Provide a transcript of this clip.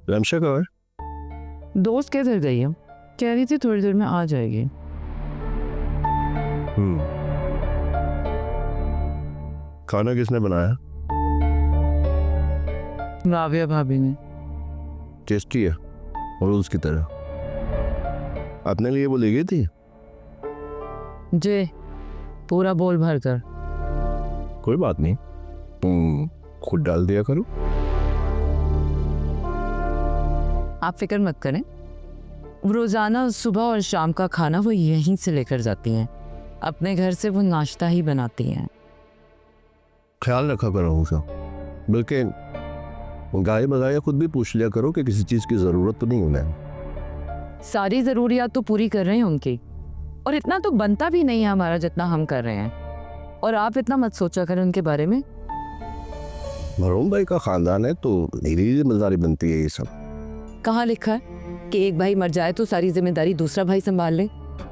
रमशा कहाँ है? दोस्त के घर गई है, कह रही थी थोड़ी देर में आ जाएगी। खाना किसने बनाया? राबिया भाभी ने। टेस्टी है और उसकी तरह। अपने लिए वो ले गई थी? जे पूरा बोल भर कर। कोई बात नहीं, खुद डाल दिया करो। आप फिक्र मत करें, रोजाना सुबह और शाम का खाना वो यहीं से लेकर जाती हैं। अपने घर से वो नाश्ता ही बनाती हैं। ख्याल रखा करो उसका। बल्कि गाय बगाया खुद भी पूछ लिया करो कि किसी चीज की जरूरत तो नहीं उन्हें। सारी जरूरियात तो पूरी कर रहे हैं उनकी, और इतना तो बनता भी नहीं है हमारा जितना हम कर रहे हैं। और आप इतना मत सोचा करें उनके बारे में। मरहूम भाई का खानदान है तो मेरी जिम्मेदारी बनती है ये सब। कहाँ लिखा है कि एक भाई मर जाए तो सारी जिम्मेदारी दूसरा भाई संभाल ले?